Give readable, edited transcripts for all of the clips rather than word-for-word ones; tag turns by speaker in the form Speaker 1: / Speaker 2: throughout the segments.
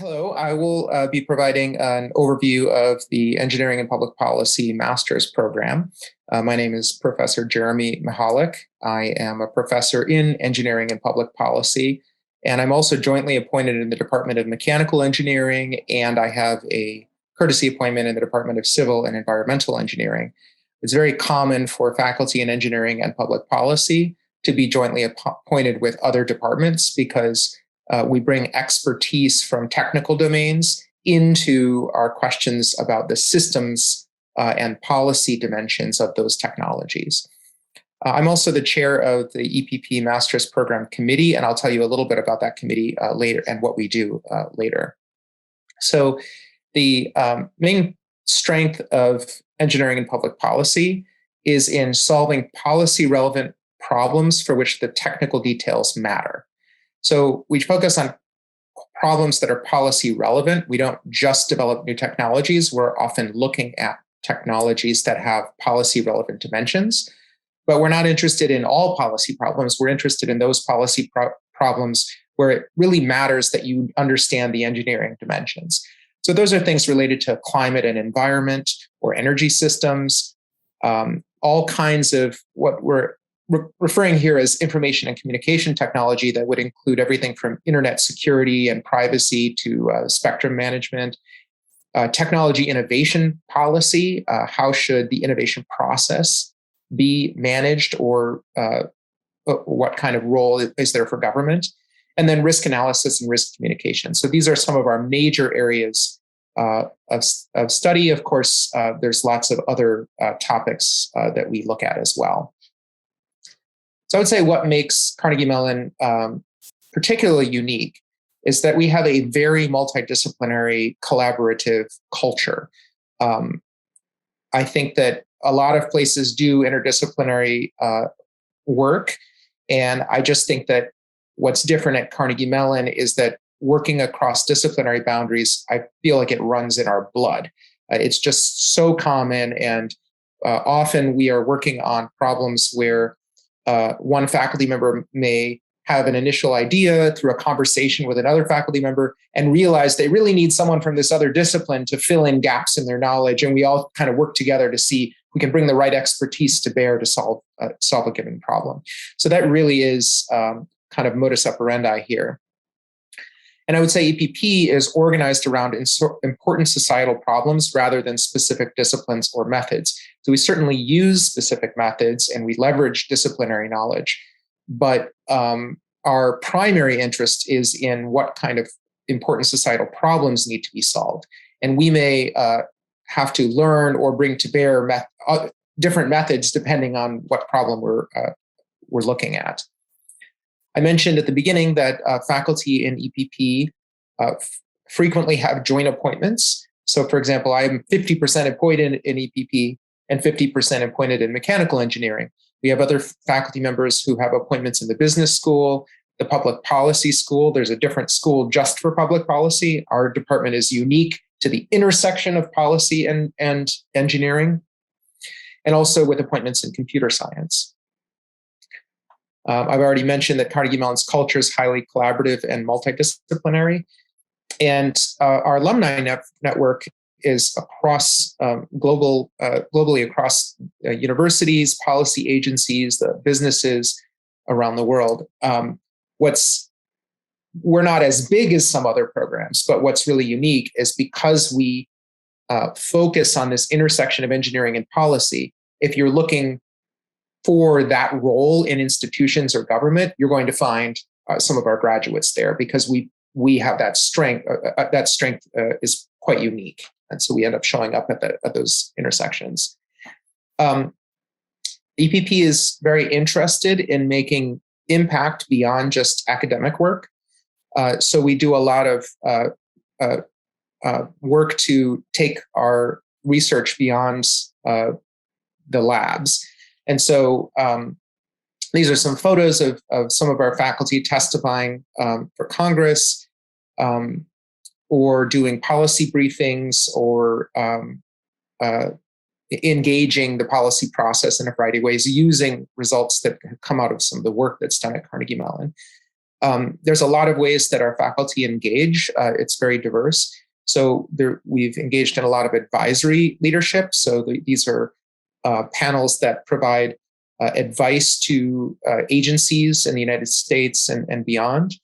Speaker 1: Hello, I will be providing an overview of the Engineering and Public Policy Master's Program. My name is Professor Jeremy Michalek. I am a professor in Engineering and Public Policy, and I'm also jointly appointed in the Department of Mechanical Engineering, and I have a courtesy appointment in the Department of Civil and Environmental Engineering. It's very common for faculty in Engineering and Public Policy to be jointly appointed with other departments because we bring expertise from technical domains into our questions about the systems and policy dimensions of those technologies. I'm also the chair of the EPP Master's Program Committee, and I'll tell you a little bit about that committee later and what we do later. So the main strength of engineering and public policy is in solving policy-relevant problems for which the technical details matter. So we focus on problems that are policy relevant. We don't just develop new technologies. We're often looking at technologies that have policy relevant dimensions, but we're not interested in all policy problems. We're interested in those policy problems where it really matters that you understand the engineering dimensions. So those are things related to climate and environment or energy systems, all kinds of what we're referring here as information and communication technology that would include everything from internet security and privacy to spectrum management, technology innovation policy, how should the innovation process be managed, or what kind of role is there for government, and then risk analysis and risk communication. So these are some of our major areas of study. Of course, there's lots of other topics that we look at as well. So I would say what makes Carnegie Mellon particularly unique is that we have a very multidisciplinary collaborative culture. I think that a lot of places do interdisciplinary work, and I just think that what's different at Carnegie Mellon is that working across disciplinary boundaries, I feel like it runs in our blood. It's just so common, and often we are working on problems where one faculty member may have an initial idea through a conversation with another faculty member and realize they really need someone from this other discipline to fill in gaps in their knowledge. And we all kind of work together to see if we can bring the right expertise to bear to solve a given problem. So that really is kind of modus operandi here. And I would say EPP is organized around important societal problems rather than specific disciplines or methods. So we certainly use specific methods and we leverage disciplinary knowledge, but our primary interest is in what kind of important societal problems need to be solved. And we may have to learn or bring to bear different methods depending on what problem we're looking at. I mentioned at the beginning that faculty in EPP frequently have joint appointments. So for example, I'm 50% appointed in EPP and 50% appointed in mechanical engineering. We have other faculty members who have appointments in the business school, the public policy school. There's a different school just for public policy. Our department is unique to the intersection of policy and engineering, and also with appointments in computer science. I've already mentioned that Carnegie Mellon's culture is highly collaborative and multidisciplinary. And our alumni network is across globally across universities, policy agencies, the businesses around the world. We're not as big as some other programs, but what's really unique is because we focus on this intersection of engineering and policy. If you're looking for that role in institutions or government, you're going to find some of our graduates there because we have that strength. That strength is quite unique, and so we end up showing up at those intersections. EPP is very interested in making impact beyond just academic work, so we do a lot of work to take our research beyond the labs. And so these are some photos of some of our faculty testifying for Congress or doing policy briefings or engaging the policy process in a variety of ways using results that have come out of some of the work that's done at Carnegie Mellon. There's a lot of ways that our faculty engage. It's very diverse. So we've engaged in a lot of advisory leadership. So these are panels that provide advice to agencies in the United States and beyond.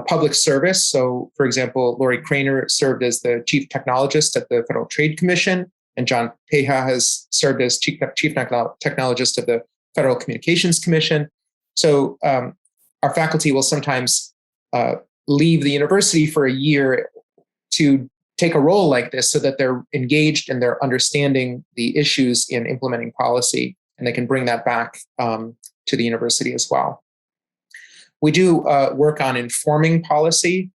Speaker 1: Public service. So, for example, Lori Craner served as the chief technologist at the Federal Trade Commission, and John Peja has served as chief technologist of the Federal Communications Commission. So our faculty will sometimes leave the university for a year to take a role like this so that they're engaged and they're understanding the issues in implementing policy, and they can bring that back to the university as well. We do work on informing policy.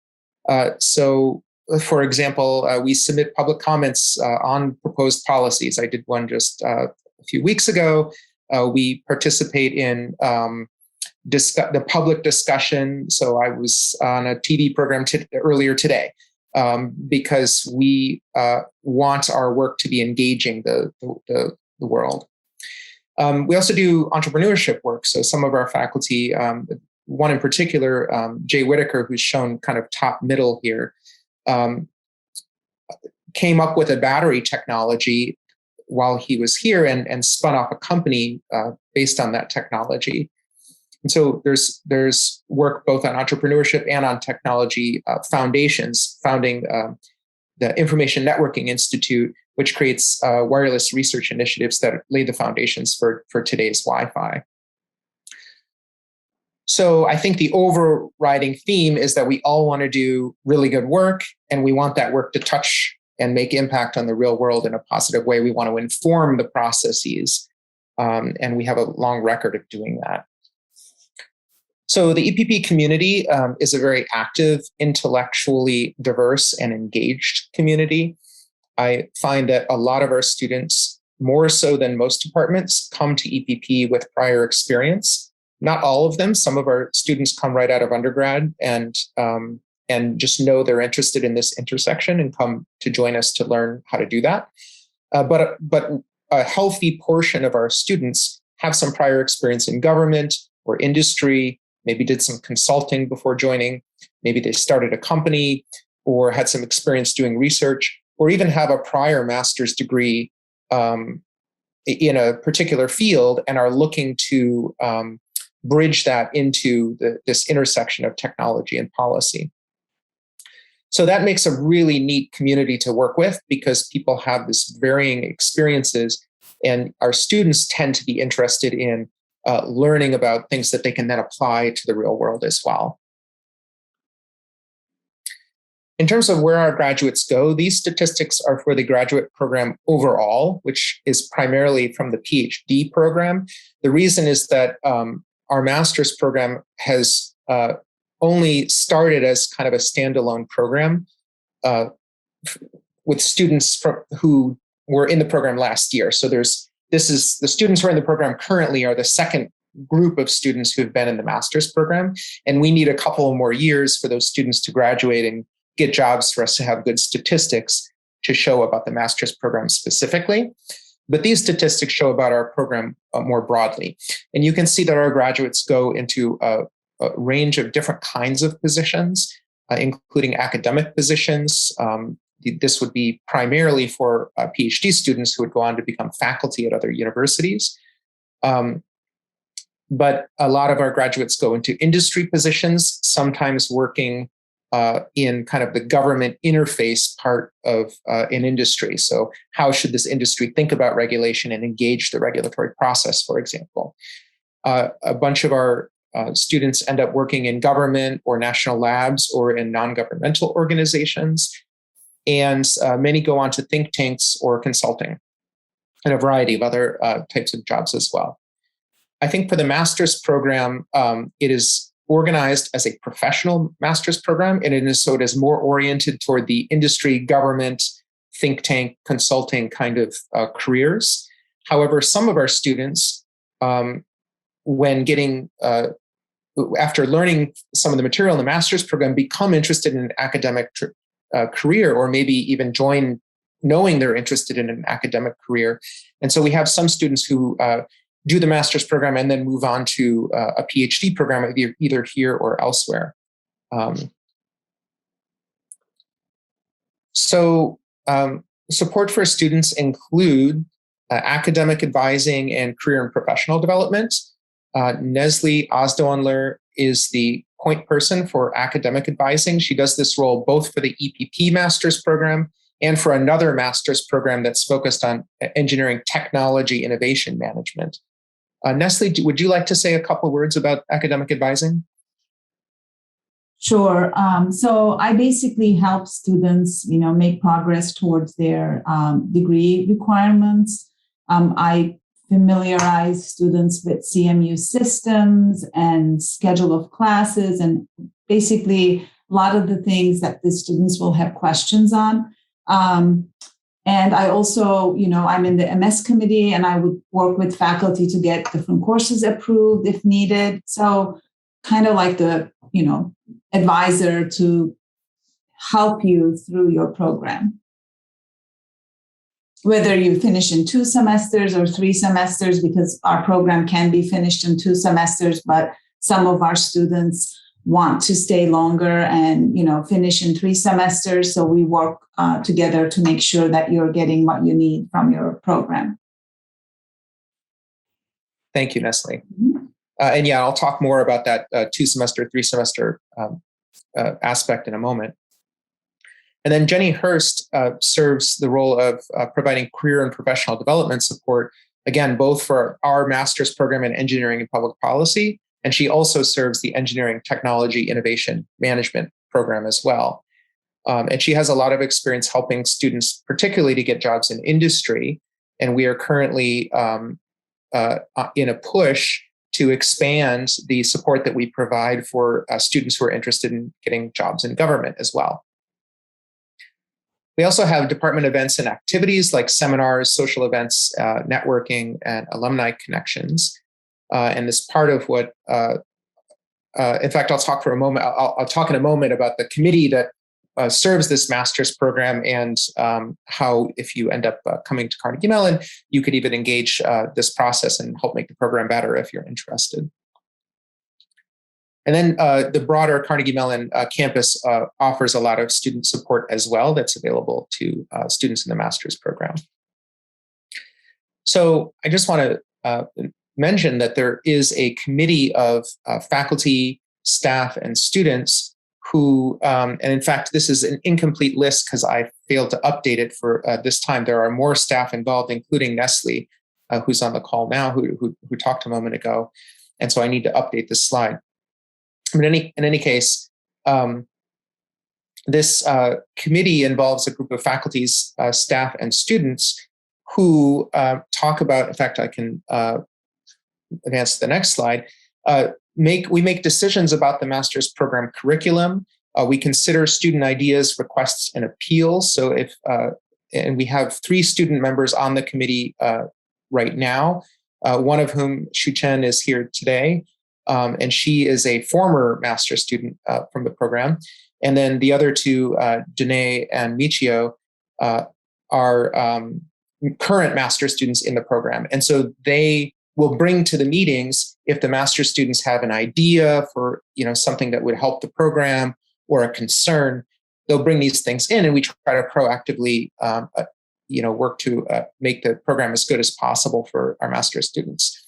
Speaker 1: So, for example, we submit public comments on proposed policies. I did one just a few weeks ago. We participate in the public discussion. So I was on a TV program earlier today because we want our work to be engaging the world. We also do entrepreneurship work. So some of our faculty, one in particular, Jay Whitaker, who's shown kind of top middle here, came up with a battery technology while he was here and spun off a company based on that technology. And so there's work both on entrepreneurship and on technology foundations, founding the Information Networking Institute, which creates wireless research initiatives that lay the foundations for today's Wi-Fi. So I think the overriding theme is that we all want to do really good work, and we want that work to touch and make impact on the real world in a positive way. We want to inform the processes, and we have a long record of doing that. So the EPP community is a very active, intellectually diverse, and engaged community. I find that a lot of our students, more so than most departments, come to EPP with prior experience. Not all of them. Some of our students come right out of undergrad and just know they're interested in this intersection and come to join us to learn how to do that. But a healthy portion of our students have some prior experience in government or industry, maybe did some consulting before joining, maybe they started a company or had some experience doing research, or even have a prior master's degree in a particular field and are looking to bridge that into this intersection of technology and policy. So that makes a really neat community to work with because people have this varying experiences, and our students tend to be interested in learning about things that they can then apply to the real world as well. In terms of where our graduates go, these statistics are for the graduate program overall, which is primarily from the PhD program. The reason is that our master's program has only started as kind of a standalone program with students who were in the program last year. So the students who are in the program currently are the second group of students who have been in the master's program. And we need a couple more years for those students to graduate and get jobs for us to have good statistics to show about the master's program specifically. But these statistics show about our program more broadly. And you can see that our graduates go into a range of different kinds of positions, including academic positions. This would be primarily for PhD students who would go on to become faculty at other universities. But a lot of our graduates go into industry positions, sometimes working in kind of the government interface part of an industry. So how should this industry think about regulation and engage the regulatory process, for example? A bunch of our students end up working in government or national labs or in non-governmental organizations. And many go on to think tanks or consulting and a variety of other types of jobs as well. I think for the master's program, it is organized as a professional master's program, and it is more oriented toward the industry, government, think tank, consulting kind of careers. However, some of our students, when getting after learning some of the material in the master's program, become interested in an academic career, or maybe even join knowing they're interested in an academic career. And so we have some students who do the master's program and then move on to a PhD program either here or elsewhere. Support for students include academic advising and career and professional development. Neslie Osdoanler is the point person for academic advising. She does this role both for the EPP master's program and for another master's program that's focused on engineering technology innovation management. Neslie, would you like to say a couple words about academic advising?
Speaker 2: Sure. So I basically help students, make progress towards their degree requirements. I familiarize students with CMU systems and schedule of classes, and basically a lot of the things that the students will have questions on. And I also, I'm in the MS committee, and I would work with faculty to get different courses approved if needed. So kind of like the, advisor to help you through your program. Whether you finish in 2 semesters or 3 semesters, because our program can be finished in 2 semesters, but some of our students want to stay longer and, finish in 3 semesters. So we work together to make sure that you're getting what you need from your program.
Speaker 1: Thank you, Neslie. Mm-hmm. And yeah, I'll talk more about that 2-semester, 3-semester aspect in a moment. And then Jenny Hurst serves the role of providing career and professional development support, again, both for our master's program in engineering and public policy, and she also serves the engineering technology innovation management program as well. And she has a lot of experience helping students, particularly to get jobs in industry. And we are currently in a push to expand the support that we provide for students who are interested in getting jobs in government as well. We also have department events and activities like seminars, social events, networking, and alumni connections. And this part of what, in fact, I'll talk for a moment. I'll talk in a moment about the committee that serves this master's program and how, if you end up coming to Carnegie Mellon, you could even engage this process and help make the program better if you're interested. And then the broader Carnegie Mellon campus offers a lot of student support as well that's available to students in the master's program. So I just want to mention that there is a committee of faculty, staff, and students who, and in fact, this is an incomplete list because I failed to update it for this time. There are more staff involved, including Neslie, who's on the call now, who talked a moment ago. And so I need to update this slide. In any case, this committee involves a group of faculties, staff, and students who talk about, in fact, I can advance to the next slide, we make decisions about the master's program curriculum. We consider student ideas, requests, and appeals. So and we have 3 student members on the committee right now, one of whom, Shu Chen, is here today. And she is a former master's student from the program. And then the other 2, Danae and Michio, are current master's students in the program. And so they will bring to the meetings if the master's students have an idea for something that would help the program or a concern. They'll bring these things in, and we try to proactively work to make the program as good as possible for our master's students.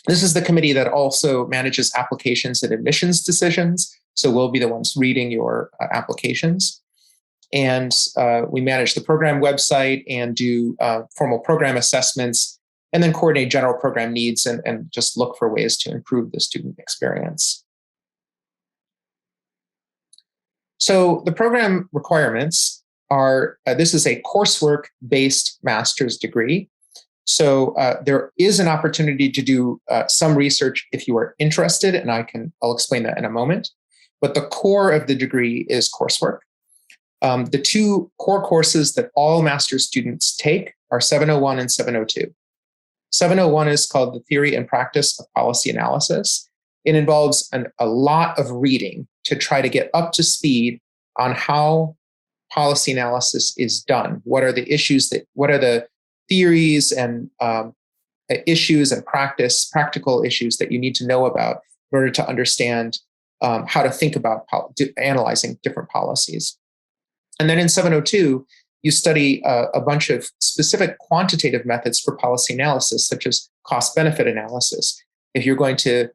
Speaker 1: This is the committee that also manages applications and admissions decisions. So we'll be the ones reading your applications. And we manage the program website and do formal program assessments, and then coordinate general program needs and just look for ways to improve the student experience. So the program requirements are, this is a coursework-based master's degree. So there is an opportunity to do some research if you are interested, and I'll explain that in a moment. But the core of the degree is coursework. The 2 core courses that all master's students take are 701 and 702. 701 is called the Theory and Practice of Policy Analysis. It involves a lot of reading to try to get up to speed on how policy analysis is done. What are the issues what are the theories and issues and practical issues that you need to know about in order to understand how to think about analyzing different policies. And then in 702, you study a bunch of specific quantitative methods for policy analysis, such as cost-benefit analysis. If you're going to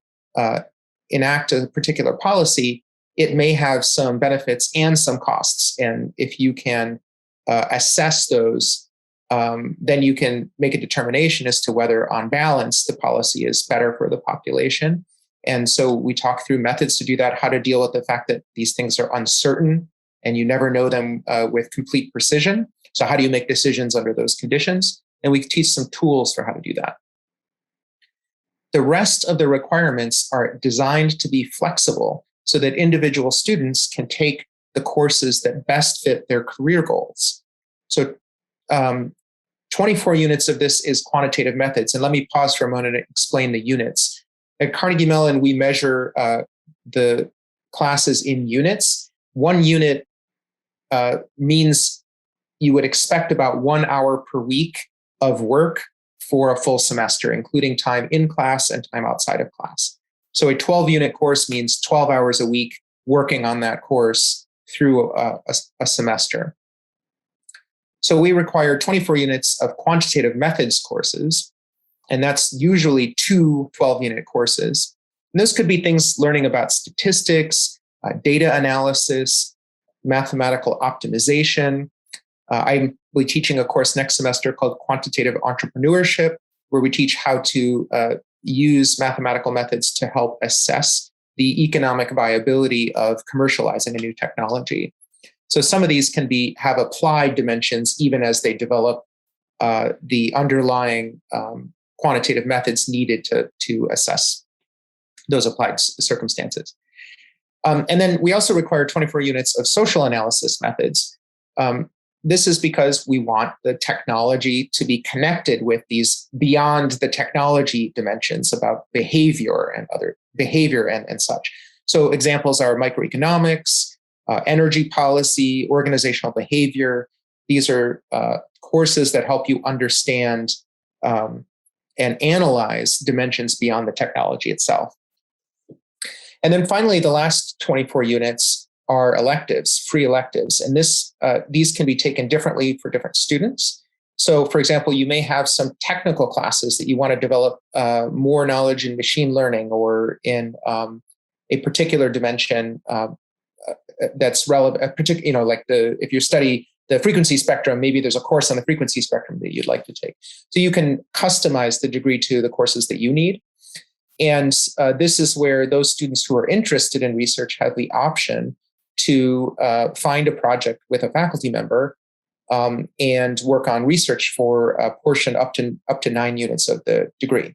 Speaker 1: enact a particular policy, it may have some benefits and some costs. And if you can assess those, then you can make a determination as to whether, on balance, the policy is better for the population. And so we talk through methods to do that, how to deal with the fact that these things are uncertain and you never know them with complete precision. So how do you make decisions under those conditions? And we teach some tools for how to do that. The rest of the requirements are designed to be flexible so that individual students can take the courses that best fit their career goals. So 24 units of this is quantitative methods. And let me pause for a moment and explain the units. At Carnegie Mellon, we measure the classes in units. 1 unit means you would expect about 1 hour per week of work for a full semester, including time in class and time outside of class. So a 12-unit course means 12 hours a week working on that course through a semester. So we require 24 units of quantitative methods courses, and that's usually 2 12-unit courses. And those could be things learning about statistics, data analysis, mathematical optimization. I'm teaching a course next semester called Quantitative Entrepreneurship, where we teach how to use mathematical methods to help assess the economic viability of commercializing a new technology. So some of these can have applied dimensions even as they develop the underlying quantitative methods needed to assess those applied circumstances. And then we also require 24 units of social analysis methods. This is because we want the technology to be connected with these beyond the technology dimensions about behavior and such. So examples are microeconomics, energy policy, organizational behavior. These are courses that help you understand and analyze dimensions beyond the technology itself. And then finally, the last 24 units are electives, free electives. And these can be taken differently for different students. So for example, you may have some technical classes that you want to develop more knowledge in machine learning or in a particular dimension that's relevant, if you study the frequency spectrum, maybe there's a course on the frequency spectrum that you'd like to take. So you can customize the degree to the courses that you need. And this is where those students who are interested in research have the option to find a project with a faculty member and work on research for a portion up to 9 units of the degree.